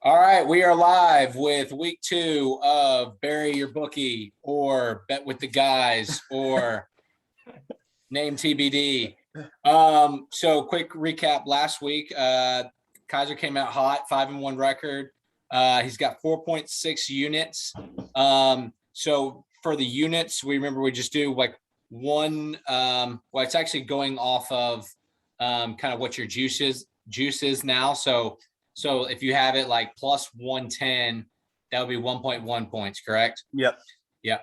All right, we are live with week 2 of Bury Your Bookie or Bet with the Guys or Name TBD. So quick recap last week. Kaiser came out hot, 5-1 record. He's got 4.6 units. So for the units, we just do like one. Well, it's actually going off of kind of what your juice is now. So if you have it like plus 110, that would be 1.1 points, correct? Yep.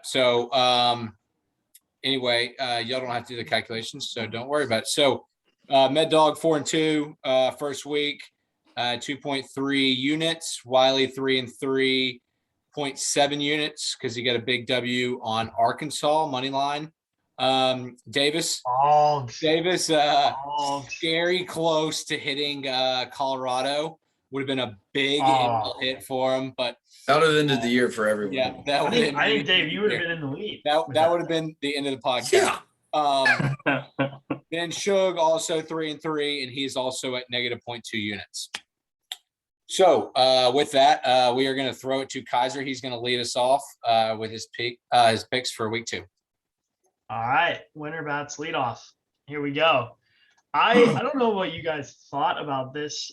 So anyway, y'all don't have to do the calculations, so don't worry about it. So Med Dog 4-2 first week, 2.3 units. Wiley 3-3.7 units because he got a big W on Arkansas money line. Davis, scary close to hitting Colorado. Would have been a big hit for him, but that would have ended the year for everyone. Yeah, that would. I think Dave, you would have been in the lead. That would have been the end of the podcast. Yeah. Then Shug also 3-3, and he's also at -0.2 units. So with that, we are going to throw it to Kaiser. He's going to lead us off with his picks for week 2. All right, winner bats lead off. Here we go. I don't know what you guys thought about this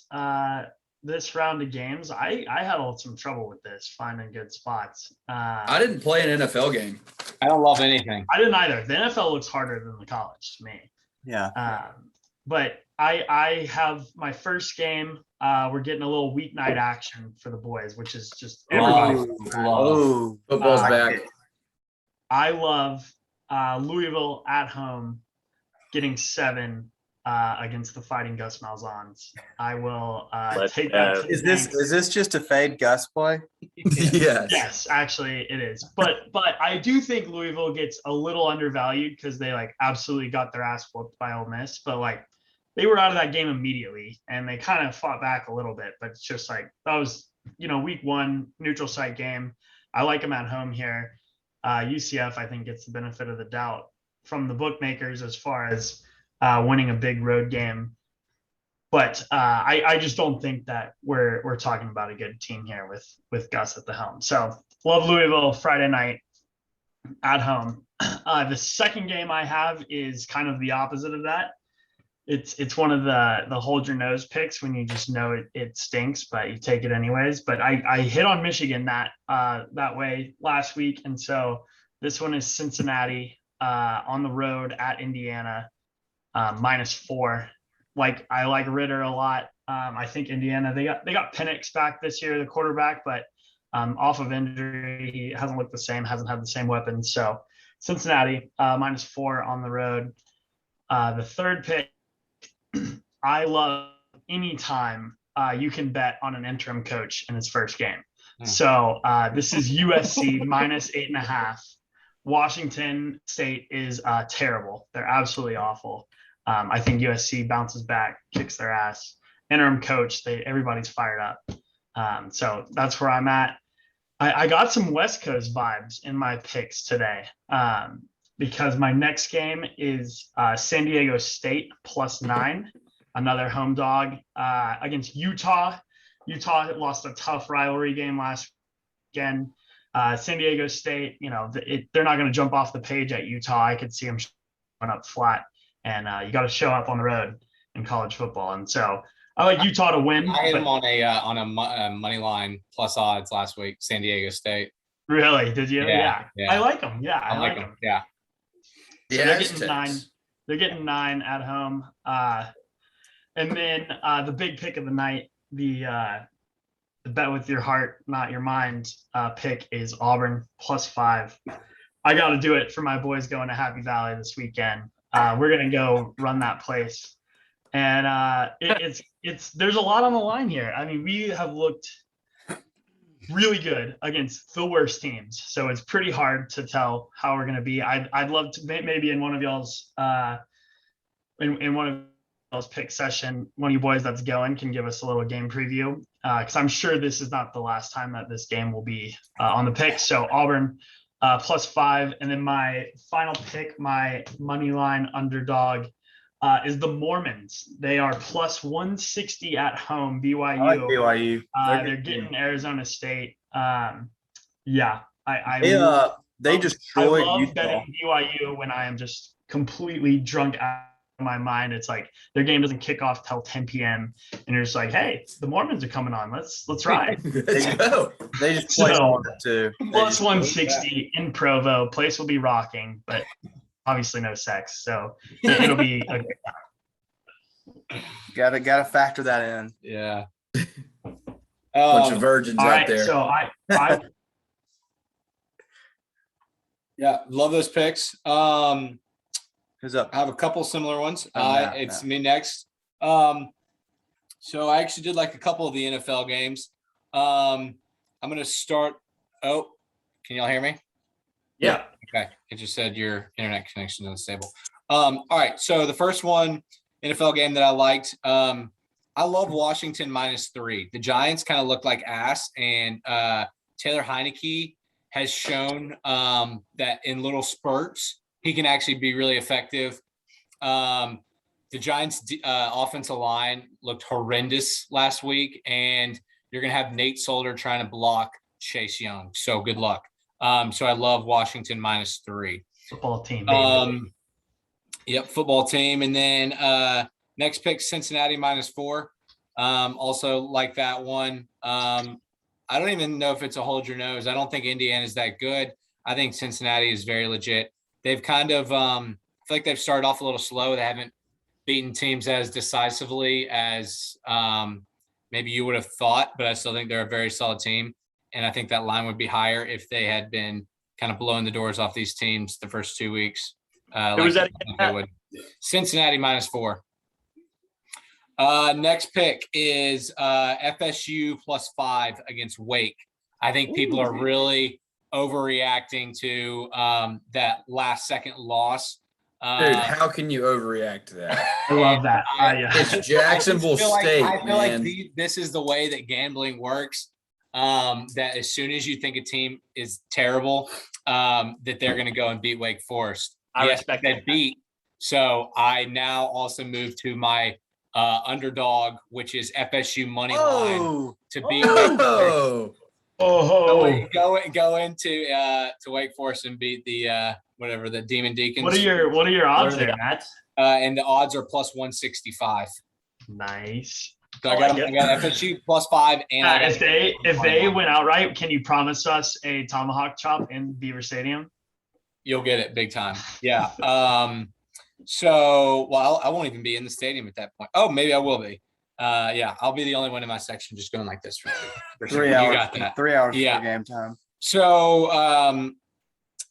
this round of games. I had some trouble with this, finding good spots. I didn't play an NFL game. I don't love anything. I didn't either. The NFL looks harder than the college to me. Yeah. But I have my first game. We're getting a little weeknight action for the boys, which is just everybody. Football's back. I love Louisville at home getting 7 against the Fighting Gus Malzahns. I will take that. Is this just a fade Gus play? Yes. Yes, actually it is. But I do think Louisville gets a little undervalued because they absolutely got their ass whooped by Ole Miss. But they were out of that game immediately and they kind of fought back a little bit. But it's just that was week 1 neutral site game. I like them at home here. UCF I think gets the benefit of the doubt from the bookmakers as far as winning a big road game. But I just don't think that we're talking about a good team here with Gus at the helm. So love Louisville Friday night at home. The second game I have is kind of the opposite of that. It's one of the hold your nose picks when you just know it stinks, but you take it anyways. But I hit on Michigan that way last week. And so this one is Cincinnati on the road at Indiana. -4. I like Ritter a lot. I think Indiana, they got Penix back this year, the quarterback, but off of injury, he hasn't looked the same, hasn't had the same weapons. So Cincinnati, -4 on the road. The third pick, I love anytime you can bet on an interim coach in his first game. So this is USC -8.5. Washington State is terrible. They're absolutely awful. I think USC bounces back, kicks their ass. Interim coach, everybody's fired up. So that's where I'm at. I got some West Coast vibes in my picks today because my next game is San Diego State +9, another home dog against Utah. Utah lost a tough rivalry game last weekend. San Diego State, they're not going to jump off the page at Utah. I could see them showing up flat. And you got to show up on the road in college football. And so I like Utah to win. I hit him on a money line plus odds last week, San Diego State. Really? Did you? Yeah. I like them. Yeah, I like them. Yeah. So they're getting 9. They're getting 9 at home. And then the big pick of the night, the bet with your heart, not your mind pick is Auburn +5. I got to do it for my boys going to Happy Valley this weekend. We're gonna go run that place, and there's a lot on the line here. I mean, we have looked really good against the worst teams, so it's pretty hard to tell how we're gonna be. I'd love to maybe in one of y'all's in one of y'all's pick session, one of you boys that's going can give us a little game preview because I'm sure this is not the last time that this game will be on the pick. So Auburn. +5, and then my final pick, my money line underdog, is the Mormons. They are plus 160 at home. I like BYU. BYU. They're getting Arizona State. Yeah, They I destroyed love Utah. betting BYU when I am just completely drunk out of my mind. It's like their game doesn't kick off till 10 p.m. and you're just like, hey, the Mormons are coming on. Let's ride. Let's go. They just play So, harder too. Plus 160 in Provo. Place will be rocking, but obviously no sex. So it'll be a great time. Gotta factor that in. Yeah. Bunch of virgins All out right, there. so I Yeah, love those picks. Who's up? I have a couple similar ones. Matt, It's Matt. me next. So I actually did like a couple of the NFL games. I'm gonna start. Oh, can y'all hear me? yeah. Okay, it just said your internet connection is unstable. All right, so the first one, NFL game that I liked. I love Washington -3. The Giants kind of look like ass, and Taylor Heineke has shown that in little spurts he can actually be really effective. The Giants' offensive line looked horrendous last week, and you're going to have Nate Solder trying to block Chase Young. So good luck. So I love Washington -3. Football team, baby. Yep, football team. And then next pick, Cincinnati -4. Also like that one. I don't even know if it's a hold your nose. I don't think Indiana is that good. I think Cincinnati is very legit. They've kind of I feel like they've started off a little slow. They haven't beaten teams as decisively as maybe you would have thought, but I still think they're a very solid team. And I think that line would be higher if they had been kind of blowing the doors off these teams the first 2 weeks. Who was that they would. Cincinnati -4. Next pick is FSU +5 against Wake. I think people are really overreacting to that last second loss. Dude, how can you overreact to that? I love that. Yeah. It's Jacksonville State, I feel man. like this is the way that gambling works. That as soon as you think a team is terrible, that they're going to go and beat Wake Forest. I respect that that. beat. So I now also move to my underdog, which is FSU money line to beat Wake Forest. Oh, Go into to Wake Forest and beat the whatever the Demon Deacons. What are your odds there, Matt? And the odds are +165. Nice. So I got FSU +5 and If they went outright, can you promise us a tomahawk chop in Beaver Stadium? You'll get it big time. Yeah. So I won't even be in the stadium at that point. Oh, maybe I will be. Yeah, I'll be the only one in my section just going like this for 3 hours. You got that. 3 hours Yeah. for game time. So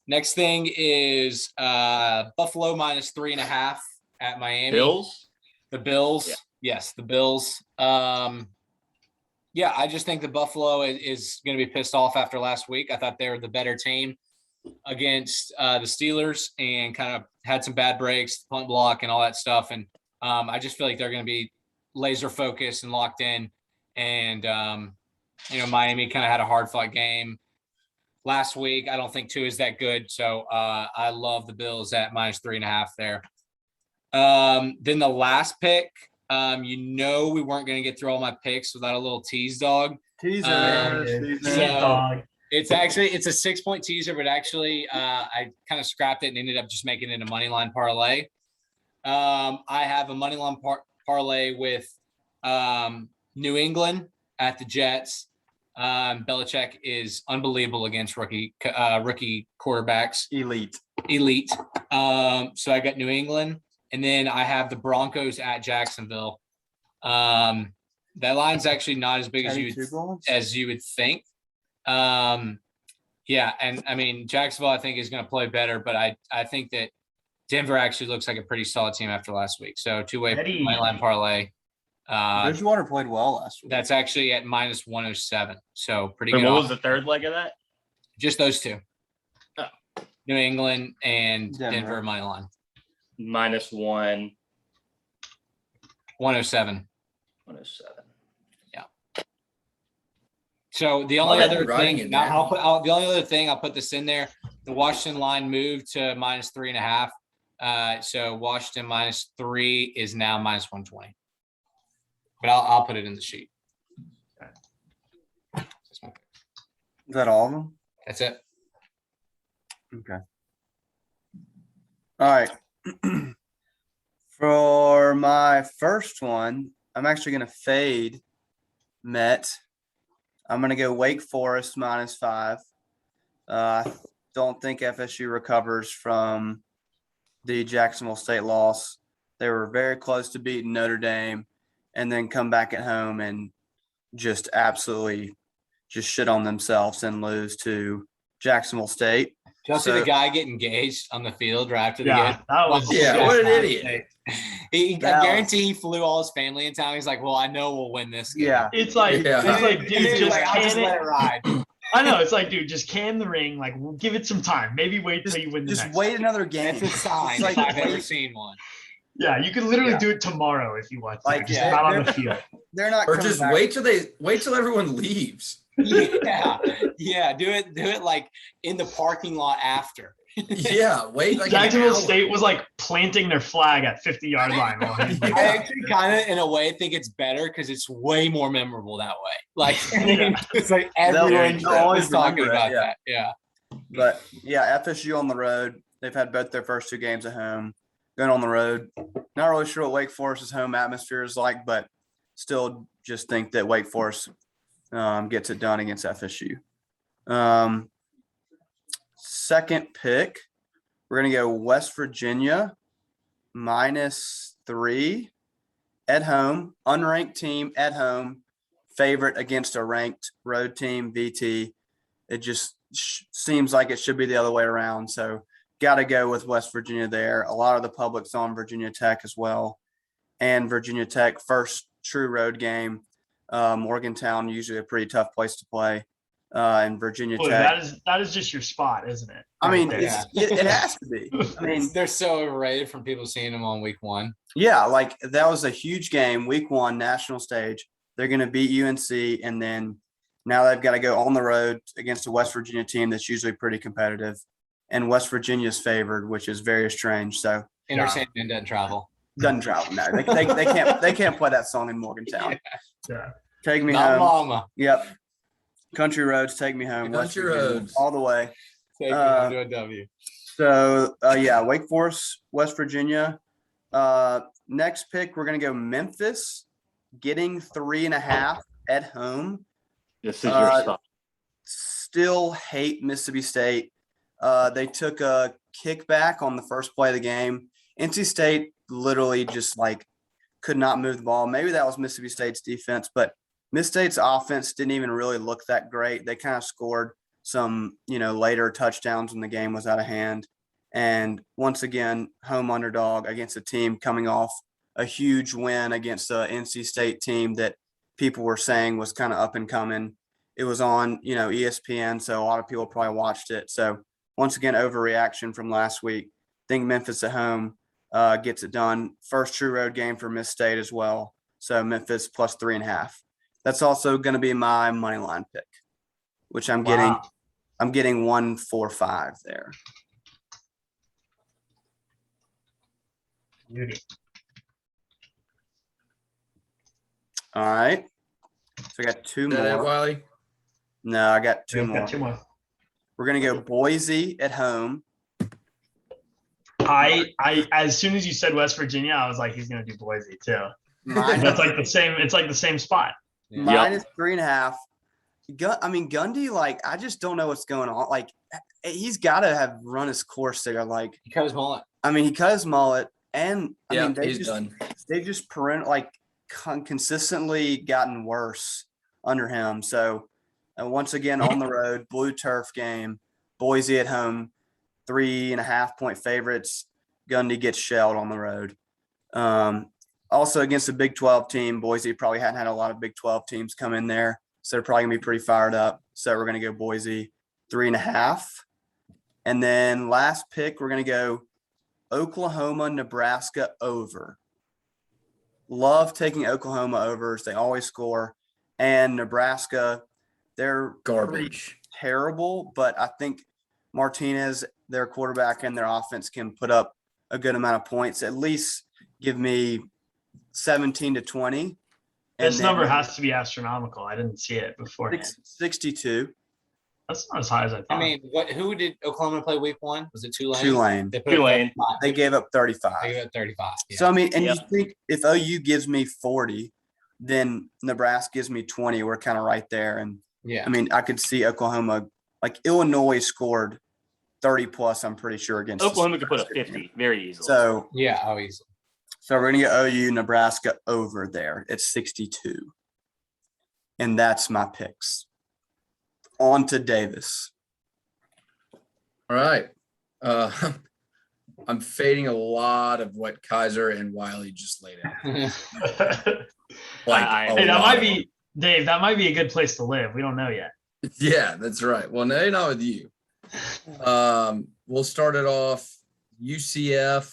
next thing is Buffalo -3.5 at Miami. Bills? The Bills. Yeah. Yes, the Bills. Yeah, I just think the Buffalo is going to be pissed off after last week. I thought they were the better team against the Steelers and kind of had some bad breaks, punt block and all that stuff. And I just feel like they're going to be laser focused and locked in. And, Miami kind of had a hard fought game last week. I don't think Tua is that good. So I love the Bills at -3.5 there. Then the last pick, we weren't going to get through all my picks without a little tease dog. Teaser. So it's a 6-point teaser, but actually I kind of scrapped it and ended up just making it a money line parlay. I have a money line parlay with New England at the Jets. Belichick is unbelievable against rookie quarterbacks. Elite. So I got New England. And then I have the Broncos at Jacksonville. That line's actually not as big as you would think. Yeah, and I mean Jacksonville I think is going to play better, but I think that Denver actually looks like a pretty solid team after last week. So two-way money line parlay. Bridgewater played well last week. That's actually at -107. So pretty Wait, good. what was the third leg of that? Just those two. Oh. New England and Denver. Denver money line. -1. 107. 107. So the only other writing thing, in there. the only other thing I'll put this in there. The Washington line moved to -3.5. So Washington -3 is now -120. But I'll put it in the sheet. Is that all of them? That's it. Okay. All right. For my first one, I'm actually going to fade Met. I'm going to go Wake Forest -5. I don't think FSU recovers from the Jacksonville State loss. They were very close to beating Notre Dame and then come back at home and just absolutely just shit on themselves and lose to Jacksonville State. Did you see the guy get engaged on the field right after the Yeah, game? that was what an idiot. I guarantee he flew all his family in town. He's like, well, I know we'll win this game. Yeah. It's like, Yeah. it's like, And dude, then he's just like, I'll just can let it. it ride. I know. It's like, dude, just can the ring. Like, we'll give it some time. Maybe wait till you win the Just next wait one. another game. It's a sign It's if I've ever seen one. Yeah, you could literally Yeah. do it tomorrow if you want to. Like, Just yeah, not on the they're- field. They're not Or coming just back. wait till everyone leaves. Yeah. Do it like in the parking lot after. Yeah, wait like an Jacksonville hour. State was like planting their flag at 50-yard line. While he was like, I actually kind of, in a way, think it's better because it's way more memorable that way. Like, Yeah. it's like everyone They'll always was talking remember it, about yeah. that. Yeah. But yeah, FSU on the road. They've had both their first 2 games at home. Going on the road. Not really sure what Wake Forest's home atmosphere is like, but still just think that Wake Forest gets it done against FSU. Second pick, we're going to go West Virginia -3 at home. Unranked team at home. Favorite against a ranked road team, VT. It just seems like it should be the other way around. So got to go with West Virginia there. A lot of the public's on Virginia Tech as well. And Virginia Tech, first true road game. Morgantown, usually a pretty tough place to play. And Virginia boy, Tech. that is just your spot, isn't it? I mean, Right there. it has to be. I mean, They're so overrated from people seeing them on week 1. yeah, like that was a huge game, week 1, national stage. They're going to beat UNC, and then now they've got to go on the road against a West Virginia team that's usually pretty competitive. And West Virginia's favored, which is very strange. So Inner Saint doesn't travel. doesn't travel. No, they can't play that song in Morgantown. Yeah. Take me Not home. mama. Yep. Country roads, take me home. West Country Virginia, roads. all the way. Take me home to a W. So yeah, Wake Forest, West Virginia. Next pick, we're gonna go Memphis, getting 3.5 at home. This is your spot. Still hate Mississippi State. They took a kickback on the first play of the game. NC State literally just like could not move the ball. Maybe that was Mississippi State's defense, but Mississippi State's offense didn't even really look that great. They kind of scored some, later touchdowns when the game was out of hand. And once again, home underdog against a team coming off a huge win against the NC State team that people were saying was kind of up and coming. It was on, ESPN, so a lot of people probably watched it. So once again, overreaction from last week. I think Memphis at home gets it done. First true road game for Miss State as well. So Memphis plus 3.5. That's also going to be my money line pick, which I'm getting. I'm getting 145 there. Beauty. All right. So I got 2 Is that it, more. Wiley? No, I got 2 Yeah, more. got 2 more. We're going to go Boise at home. I as soon as you said West Virginia, I was like, he's gonna do Boise too. Minus, That's like the same. It's like the same spot. minus 3.5. Gundy, like, I just don't know what's going on. Like, he's got to have run his course there. Like, He cut his mullet. he cut his mullet, and Yeah, they he's just done. they've just consistently gotten worse under him. So once again on the road, blue turf game, Boise at home, 3.5-point favorites. Gundy gets shelled on the road. Also against a Big 12 team, Boise probably hadn't had a lot of Big 12 teams come in there, so they're probably gonna be pretty fired up. So we're gonna go Boise 3.5. And then last pick, we're gonna go Oklahoma, Nebraska over. Love taking Oklahoma overs. They always score. And Nebraska, they're Garbage. terrible, but I think Martinez, their quarterback, and their offense can put up a good amount of points. At least give me 17 to 20. This then number has to be astronomical. I didn't see it beforehand. 62. That's not as high as I thought. I mean, who did Oklahoma play week 1? Was it Tulane? Tulane. They put up Tulane. 35. They gave up 35. They gave up 35. Yeah. So I mean, and Yep. you think if OU gives me 40, then Nebraska gives me 20. We're kind of right there. And yeah. I mean, I could see Oklahoma, like Illinois scored 30 plus, I'm pretty sure, against Oklahoma could put up 50 very easily. So Yeah. Oh, easily. so we're gonna get OU Nebraska over there at 62. And that's my picks. On to Davis. All right. I'm fading a lot of what Kaiser and Wiley just laid out. Like, I- a Hey, that lot might of be Dave. That might be a good place to live. We don't know yet. them. Yeah, that's right. Well, no, not with you. We'll start it off. UCF.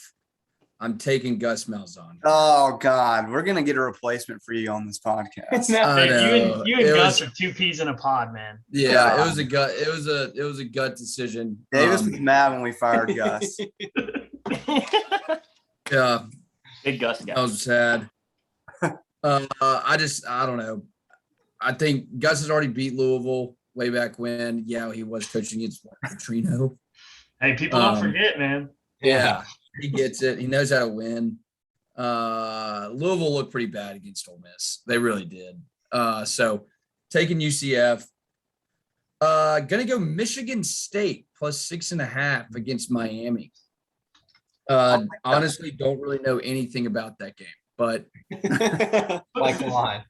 I'm taking Gus Malzahn. Oh God, we're gonna get a replacement for you on this podcast. I Dude, know. you and It Gus was- are two peas in a pod, man. Yeah, it was a gut. It was a gut decision. Davis was mad when we fired Gus. Yeah, Big Gus guy. I was sad. I don't know. I think Gus has already beat Louisville way back when. Yeah, he was coaching against Petrino. Hey, people don't forget, man. Yeah, he gets it. He knows how to win. Louisville looked pretty bad against Ole Miss. They really did. So taking UCF. Gonna go Michigan State plus 6.5 against Miami. Honestly, don't really know anything about that game, but Like the line.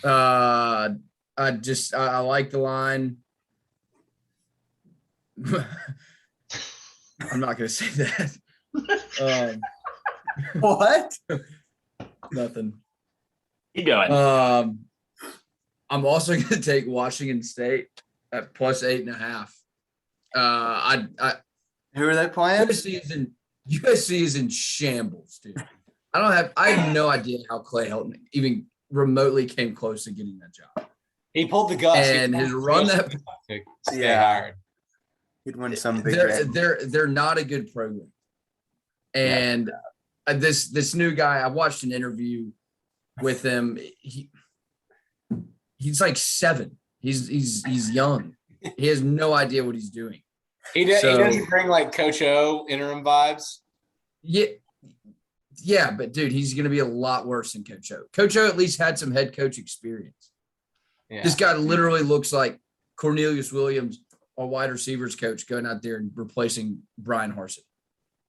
I like the line. I'm not gonna say that. What? Nothing. Keep going. I'm also gonna take Washington State at plus 8.5. Who are they playing? USC is in shambles, dude. I have no idea how Clay Helton even remotely came close to getting that job. He pulled the Gus. And his run that- Yeah. Hard. He'd win some big game. They're not a good program. And this new guy, I watched an interview with him. He's like 7. He's young. He has no idea what he's doing. He doesn't bring like Coach O interim vibes. Yeah, but dude, he's going to be a lot worse than Coach O. Coach O at least had some head coach experience. Yeah. This guy literally looks like Cornelius Williams, a wide receivers coach, going out there and replacing Brian Harsin.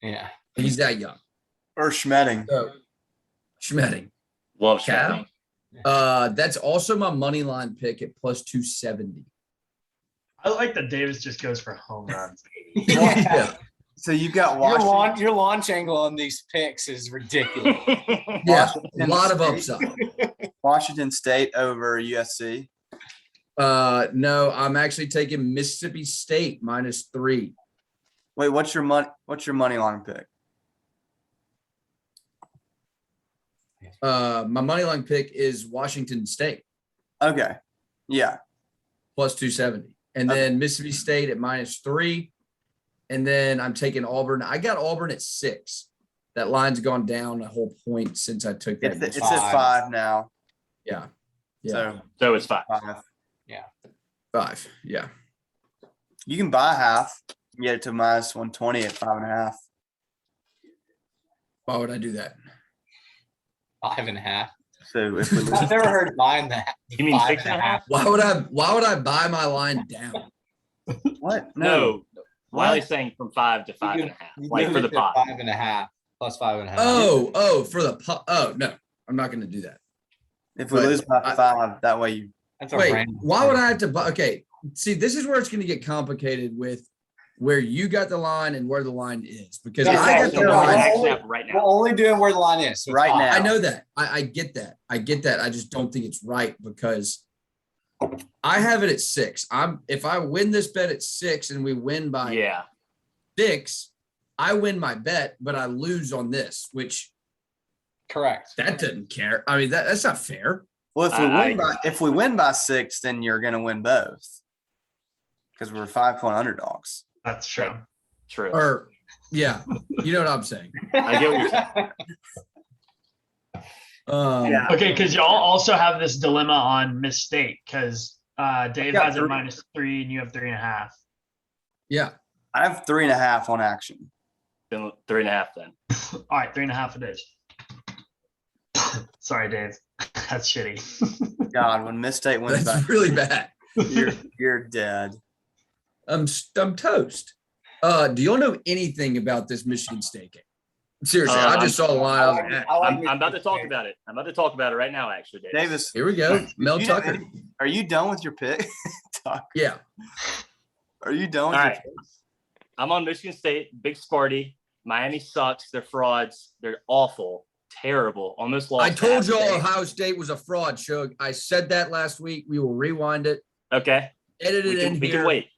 Yeah. He's that young. Or Schmetting. So, Schmetting. Love Cal? Schmetting. That's also my money line pick at plus 270. I like that Davis just goes for home runs. Yeah. So you got Your Washington. your launch angle on these picks is ridiculous. Yeah, a Washington lot of State. upside. Washington State over USC. No, I'm actually taking Mississippi State -3. Wait, what's your money line pick? My money line pick is Washington State Okay. Yeah. plus 270. And then Mississippi State at -3. And then I'm taking Auburn. I got Auburn at 6. That line's gone down a whole point since I took that. It's at 5 now. Yeah. So So it's 5. 5. 5. Yeah. You can buy half. You get it to -120 at 5.5. Why would I do that? 5.5. So if we lose, I've never heard mine that. You mean 5.5? Why would I buy my line down? what? No. What? Wiley's saying from 5 to 5.5. Like for the pot. 5.5 plus 5.5. Oh, for the pot. Oh, no, I'm not going to do that. If we But lose by 5, that way you. That's a Wait, random why would thing. I have to buy? Okay, see, this is where it's going to get complicated with where you got the line and where the line is. Because Yeah, I got exactly. the No, We're line. actually up right We're now. only doing where the line is. So it's Right fine. now. I know that. I get that. I get that. I just don't think it's right because I have it at 6. If I win this bet at 6 and we win by Yeah. 6, I win my bet, but I lose on this, which Correct. that doesn't care. I mean, that's not fair. Well, I- if we win by 6, then you're going to win both because we're 5-point underdogs. That's true. True. Or Yeah, you know what I'm saying. I get what you're saying. Yeah. Okay, because y'all also have this dilemma on Miss State because Dave got has it 3. -3 and you have 3.5. Yeah. I have 3.5 on action. Then 3.5 then. All right, 3.5 it is. Sorry, Dave. That's shitty. God, when Miss State wins That's back, really bad. you're dead. I'm toast. Do y'all know anything about this Michigan State game? Seriously, I just saw the line. I was like, I'm about to talk about it. I'm about to talk about it right now, actually, Davis. Davis, here we go. Mel you know Tucker. are you done with your pick? Yeah. Are you done with All your right. pick? I'm on Michigan State. Big Sparty. Miami sucks. They're frauds. They're awful. Terrible. Almost lost. I to told App y'all State. Ohio State was a fraud, Shug. I said that last week. We will rewind it. Okay. Edit it in We here. can wait.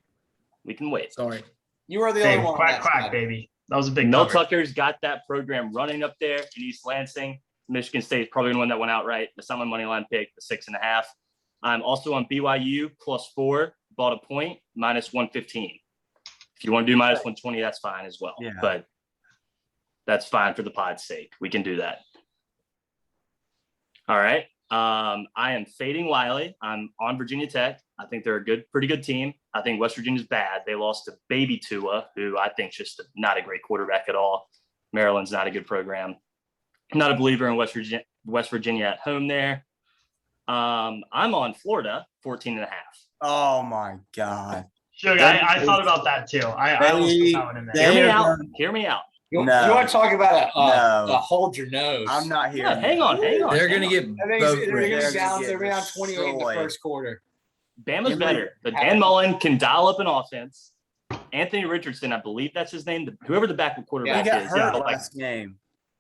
We can wait. Sorry. You are the Dave, only one. on quack, that quack, side. baby. That was a big Mel cover. Tucker's got that program running up there in East Lansing. Michigan State is probably the one that went out right. That's not my money line pick, the 6.5. I'm also on BYU +4, bought a point, -115. If you want to do -120, that's fine as well. Yeah. But that's fine for the pod's sake. We can do that. All right. I am fading Wiley. I'm on Virginia Tech. I think they're a pretty good team. I think West Virginia's bad. They lost to Baby Tua, who I think is just not a great quarterback at all. Maryland's not a good program. I'm not a believer in West Virginia at home there. I'm on Florida, 14.5. Oh my God. Suge, I thought about that too. I almost put that one in there. Hear me out. You, No. you want to talk about No. a hold your nose? I'm not here. Yeah, hang on. They're going to get I think boat they're raised. down. get They're down 28 in the destroyed. first quarter. Bama's Give me- better, but Dan Mullen can dial up an offense. Anthony Richardson, I believe that's his name. Whoever the backup He quarterback got is, hurt yeah, last game.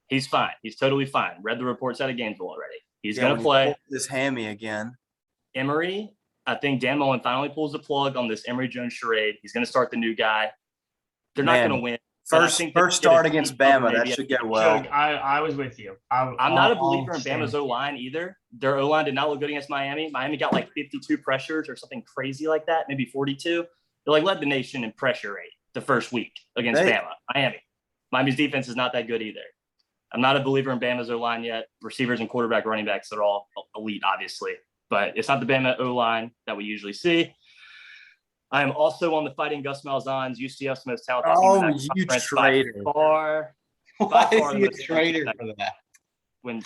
he's fine. He's totally fine. Read the reports out of Gainesville already. He's Yeah, going when to he play. pulled this hammy again. Emory, I think Dan Mullen finally pulls the plug on this Emory Jones charade. He's going to start the new guy. They're not Man, going to win. but I First think they first get a start against deep cover Bama. That maybe should at go well. Suge, I was with you. I'm not a I'll believer in stand. Bama's O-line either. Their O-line did not look good against Miami. Miami got like 52 pressures or something crazy like that, maybe 42. They like led the nation in pressure rate the first week against Bama. Miami's defense is not that good either. I'm not a believer in Bama's O-line yet. Receivers and quarterback running backs, they're all elite, obviously. But it's not the Bama O-line that we usually see. I am also on the Fighting Gus Malzahn's UCF's most talented team. Oh, in that you conference traitor. by far. Why far is the he a most traitor talented. for that?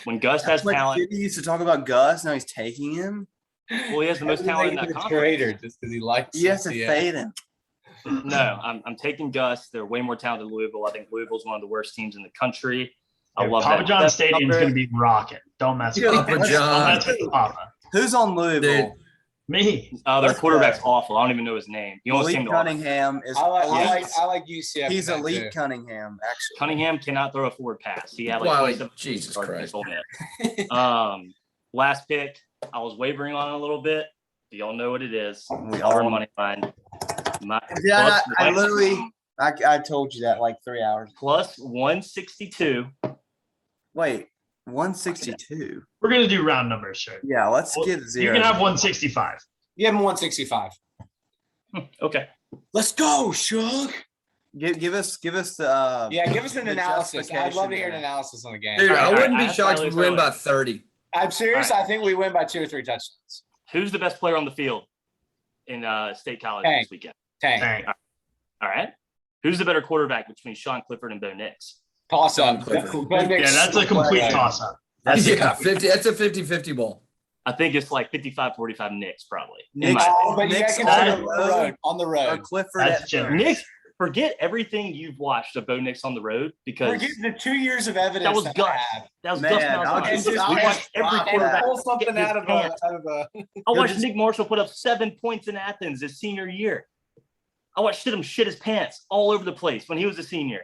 When Gus has Like talent, Kitty used to talk about Gus. Now he's taking him. well, he has the most talent in that conference. Traitor just because he likes. You have to UCF. fade him. No, I'm taking Gus. They're way more talented than Louisville. I think Louisville's one of the worst teams in the country. I love Papa that. John That Stadium's number. going to be rocking. Don't mess with Papa it. Don't John. mess with Papa. Who's on Louisville? Dude. Me. Their Let's quarterback's go. awful. I don't even know his name. He almost Elite came to Auburn. Cunningham is. I like UCF. He's in that elite too. Cunningham, actually. Cunningham cannot throw a forward pass. He had like Wow, 27 Jesus yards Christ. against Ole Miss. Last pick, I was wavering on it a little bit. Do y'all know what it is? We Auburn all- money line. Yeah, I plus- literally, I told you that like 3 hours. plus 162. Wait, 162. We're going to do round numbers, sure. Yeah, let's Well, get You zero. can have 165. You have him 165. Okay. Let's go, Shug. Give us the. Yeah, give us an the analysis. I'd love to hear an justification analysis on the game. Dude, All right, I all wouldn't right. I be have shocked if Tyler's we win by earlier. 30. I'm serious. All I think we win by 2 or 3 touchdowns. Who's the best player on the field in State College Tank. this weekend? Tank. Dang. All right. Who's the better quarterback between Sean Clifford and Bo Nix? Toss up. Clifford. Yeah, that's a complete toss-up. That's Yeah, 50. That's a 50-50 ball. I think it's like 55-45 Knicks, probably. in Knicks- my Oh, but you got Nick's to consider on the on the road. On the or road. Clifford. That's at generous. first. Knicks, forget everything you've watched of Bo Nix on the road because We're getting the 2 years of evidence that was that Gus. I have. That was Man, Gus I'll Malzahn. just- We I'll watched just every drop quarterback that. Pull get something his out of pants. a. I watched just- Nick Marshall put up 7 points in Athens his senior year. I watched him shit his pants all over the place when he was a senior.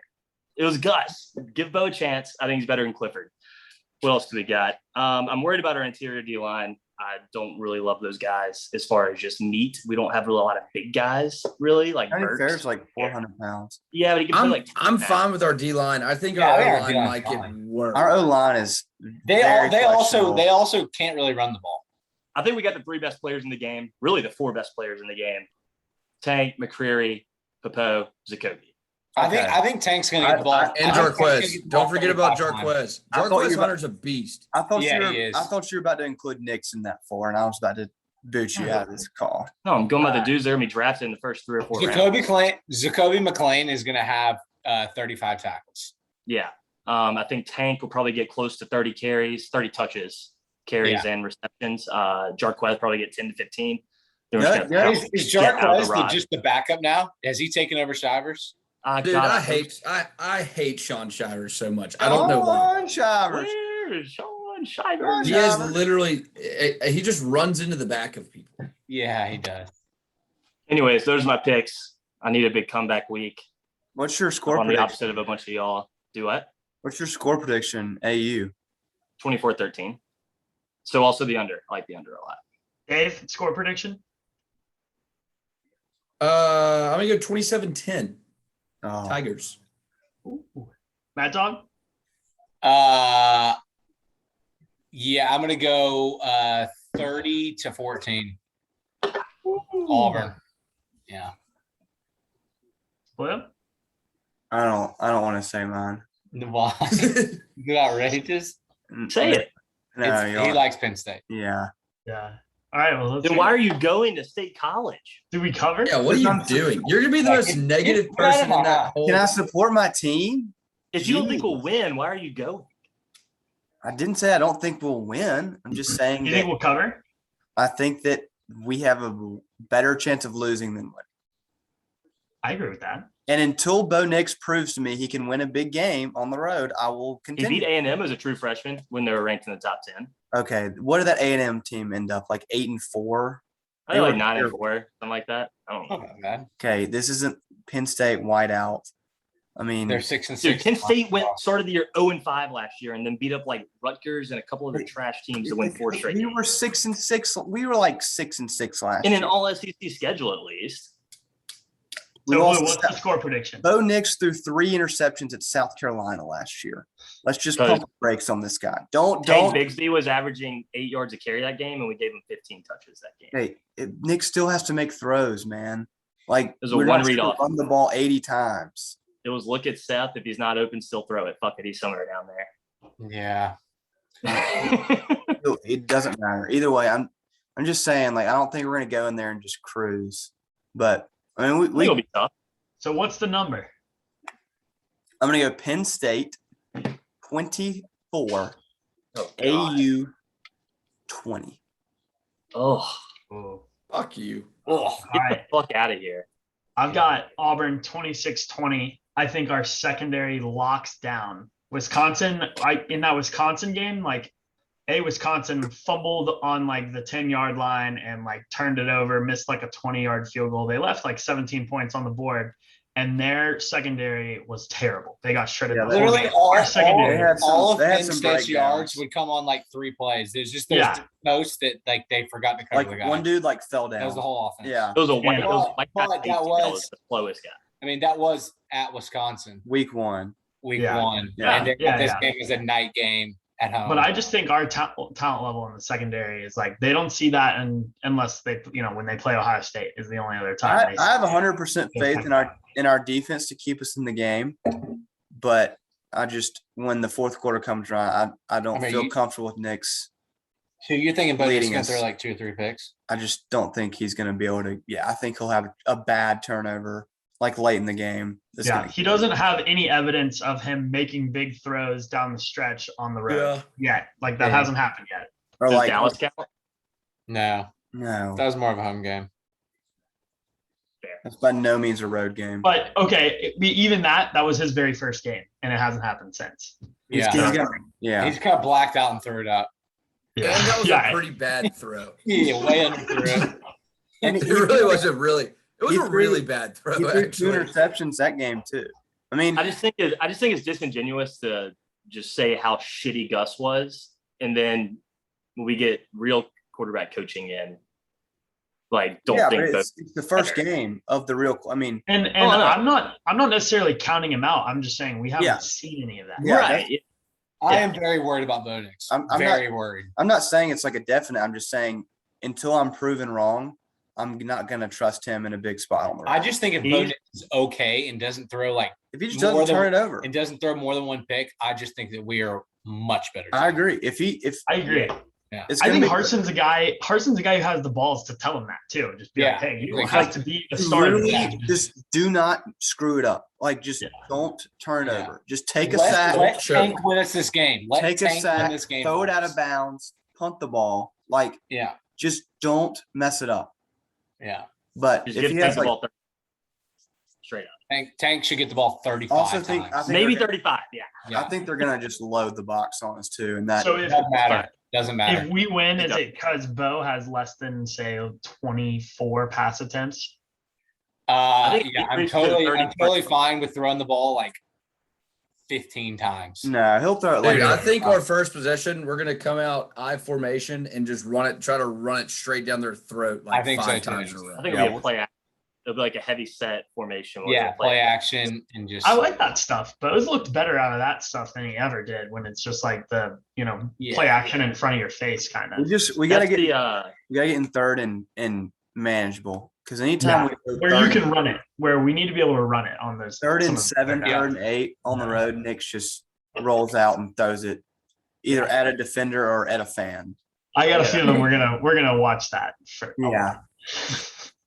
It was Gus. Give Bo a chance. I think he's better than Clifford. What else do we got? I'm worried about our interior D line. I don't really love those guys as far as just meat. We don't have a lot of big guys, really. Like I think Burks. Fair's like 400 pounds. Yeah, but he can play like. I'm fine with our D line. I think Yeah, our I think O our line D-line's might get fine. worse. Our O line is. They very also questionable. can't really run the ball. I think we got the 3 best players in the game. Really, the 4 best players in the game: Tank, McCreary, Popo, Zakobi. I think Tank's gonna get the ball. I- And I think Tank's gonna Jarquez. get the ball Don't forget about 35 times. Jarquez. I thought Jarquez you were Hunter's a beast. I thought Yeah, you he were. is. I thought you were about to include Nix in that 4, and I was about to boot you out of this call. No, I'm going by the dudes that are going to be drafted in the first 3 or 4 rounds. Jacoby McLean is gonna have 35 tackles. Yeah. I think Tank will probably get close to 30 carries, 30 touches, carries, and receptions. Jarquez probably get 10 to 15. Then we're just gonna Is get out of the Jarquez rod. just the backup now? Has he taken over Shivers? Dude, God, I hate Sean Shivers so much. I don't know why. Sean Shivers. Where's Sean Shivers? He has literally he just runs into the back of people. Yeah, he does. Anyways, those are my picks. I need a big comeback week. What's your score On the prediction? opposite of a bunch of y'all. Do what? What's your score prediction? AU. 24-13. So also the under. I like the under a lot. Dave, score prediction? I'm gonna go 27-10. Oh. Tigers. Ooh. Mad Dog? Yeah, I'm gonna go 30-14. Auburn. Yeah. William? I don't want to say mine. Wow. You outrageous. Say it. No, He likes Penn State. yeah. Yeah. All right. Well, let's Then why are you going to State College? do we cover? Yeah, what are you doing? You're gonna be the most negative person in that whole. Can I support my team? If you don't think Jeez. we'll win, why are you going? I didn't say I don't think we'll win. I'm just saying You that think we'll cover? I think that we have a better chance of losing than winning. I agree with that. And until Bo Nix proves to me he can win a big game on the road, I will He continue. beat A&M as a true freshman when they were ranked in the top 10. Okay, what did that A&M team end up like 8-4? I They think were like 9-4, terrible. something like that. I don't know. Oh, man. Okay, this isn't Penn State whiteout. I mean, They're 6-6. Dude, Penn State started the year 0-5 last year and then beat up like Rutgers and a couple of the trash teams that win 4 straight we games. were 6-6. We were like 6-6 last In year. an all SEC schedule, at least. We So lost what's to the score prediction? Bo Nix threw 3 interceptions at South Carolina last year. Let's just Because- pump the brakes on this guy. Don't. Tank Bigsby was averaging 8 yards a carry that game, and we gave him 15 touches that game. Hey, Nick still has to make throws, man. Like There's a we're not one read gonna off. run the ball 80 times. It was look at Seth. If he's not open, still throw it. Fuck it. He's somewhere down Yeah. there. It doesn't matter. Either way, I'm just saying, like, I don't think we're gonna go in there and just cruise. But I mean, It'll be tough. So what's the number? I'm gonna go Penn State 24, Oh, God. AU 20. Oh, Fuck you. Oh, All get right. the fuck out of here. I've got Auburn 26-20. I think our secondary locks down. Wisconsin, in that Wisconsin game, Wisconsin fumbled on like the 10-yard line and like turned it over, missed like a 20-yard field goal. They left like 17 points on the board, and their secondary was terrible. They got shredded. Yeah, the whole literally game. all, Our secondary. had some- all of they had Penn some State's yards breakdowns. would come on like 3 plays. There's just those Yeah. posts that like they forgot to cover Like the guy. one dude like fell down. That was the whole offense. Yeah, It was a white. Yeah. It was a white guy But that that was- was the slowest guy. I mean, that was at Wisconsin week 1. week Yeah. 1. Yeah. And then Yeah, this yeah. game is a night game at home. But I just think our talent level in the secondary is like they don't see that, unless they, when they play Ohio State is the only other time. I they have see it. 100% faith in our defense to keep us in the game, but I just when the fourth quarter comes around, I don't feel comfortable with Nick's. So you're thinking Bo Nix leading going us. to throw like 2 or 3 picks? I just don't think he's going to be able to. Yeah, I think he'll have a bad turnover like late in the game. That's Yeah, gonna- he doesn't have any evidence of him making big throws down the stretch on the road yet. Like that Yeah. hasn't happened yet. or Does like Dallas count? No, no, that was more of a home game. that's by no means a road game. But okay, even that was his very first game, and it hasn't happened since. Yeah, Yeah, he's kind of blacked out and threw it up. And that was Yeah. a pretty bad throw. Yeah, way under threw it. and It really was a he threw- really bad throw. he threw 2 Actually, interceptions that game too. I mean, I just think it's disingenuous to just say how shitty Gus was, and then when we get real quarterback coaching in, don't yeah, think but that. it's the first game of the real. I mean, And Oh, no. I'm not necessarily counting him out. I'm just saying we haven't Yeah. seen any of that. Yeah, Right. I am very worried about Bo Nix. I'm very worried. I'm not saying it's like a definite. I'm just saying until I'm proven wrong, I'm not gonna trust him in a big spot on the I road. just think if He's- Bo Nix is okay and doesn't throw like If he just more doesn't than- turn it over, and doesn't throw more than one pick, I just think that we are much better. I team. agree. If I agree. it's I gonna think be Harson's a guy. Harson's a guy who has the balls to tell him that too. Just be Yeah, like, "Hey, you don't exactly. have to be a star." of the literally team. just do not screw it up. Like just Yeah. don't turn Yeah. over. Just take a Let, sack. let Sure. Tank win us this game. Let Take a Tank win sack, this game. throw it for out us. of bounds, punt the ball. Like Yeah, just don't mess it up. yeah. But Just if give he Tank has the like, ball Tank should get the ball 35 Also think- times. I think- maybe they're 35. Yeah. Yeah. I think they're gonna just load the box on us too, and that So if Doesn't matter. Doesn't matter. if we win, It is it because Bo has less than say 24 pass attempts? think Yeah, he I'm reached the totally 30 fine with throwing the ball like 15 times. no, he'll throw it like Dude, I think our first possession, we're gonna come out I formation and just try to run it straight down their throat like I think so, 5 too. times in a row. I think Yeah, it'll be a play. It'll be like a heavy set formation. where Yeah, we'll play action and just I like that stuff. Bo's looked better out of that stuff than he ever did when it's just like the Yeah. play action in front of your face kind we of. gotta That's get the we gotta get in third and manageable because anytime we go Where you third, can run it, where we need to be able to run it on those third some and of the- 7, Yeah. third and 8 on the road, Nick's just rolls out and throws it either at a defender or at a fan. I got a Yeah. feeling we're gonna watch that for a Yeah.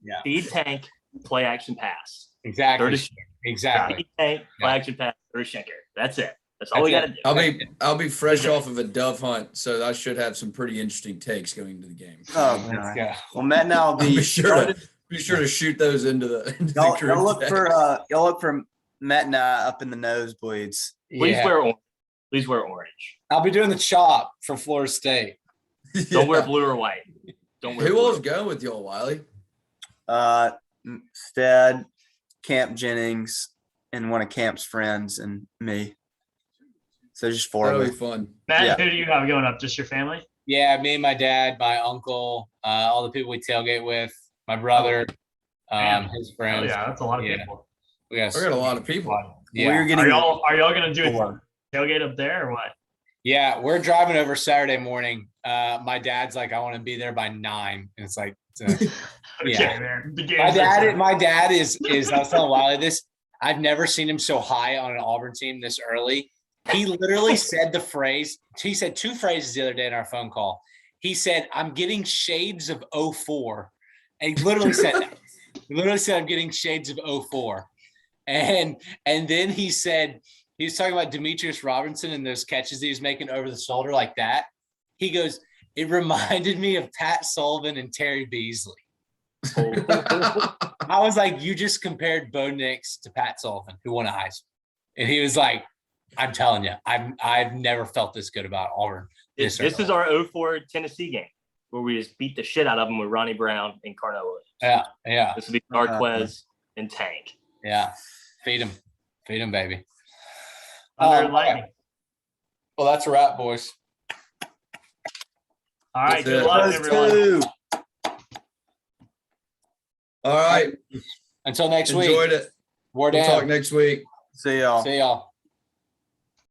while. feed Tank, play action pass. exactly. Third is- Exactly. Feed Tank, play Yeah. action pass. Third is Schenker. That's it. That's all we That's got to do. I'll be fresh off of a dove hunt, so I should have some pretty interesting takes going into the game. Oh, Let's God. go. Well, Matt, now I'll be sure to shoot those into the y'all group look text. for Matt and I up in the nosebleeds. Please Yeah. wear orange. Please wear orange. I'll be doing the chop for Florida State. Don't wear Yeah. blue or white. Don't wear Who blue. all's going with y'all, Wiley? Stead, Camp Jennings, and one of Camp's friends and me. So just 4 That'll of be us. fun. Matt, Yeah. who do you have going up? Just your family? Yeah, me and my dad, my uncle, all the people we tailgate with, my brother, Man. his Oh friends. yeah, that's a lot of Yeah. people. We got, I got a lot of people. Yeah. We're Are getting y'all gonna do a 4. tailgate up there or what? Yeah, we're driving over Saturday morning. My dad's like, I want to be there by 9. And it's like, Okay, Yeah. man. The my game's dad is I was telling Wiley this. I've never seen him so high on an Auburn team this early. He literally said the phrase. He said 2 phrases the other day in our phone call. He said, "I'm getting shades of 04." And he literally said that. He literally said, "I'm getting shades of 04." And then he said he was talking about Demetrius Robinson and those catches he was making over the shoulder like that. He goes, "It reminded me of Pat Sullivan and Terry Beasley." I was like, "You just compared Bo Nix to Pat Sullivan, who won a Heisman," and he was like, "I'm telling you, I've never felt this good about Auburn." This is our 04 Tennessee game where we just beat the shit out of them with Ronnie Brown and Carnell Williams. Yeah. This will be Darquez and Tank. Yeah, feed him, baby. Thunder and Okay. lightning. Well, that's a wrap, boys. All right, That's good it. luck, Those everyone. 2. All right. Until next week. Enjoyed it. War We'll down. talk next week. See y'all. See y'all.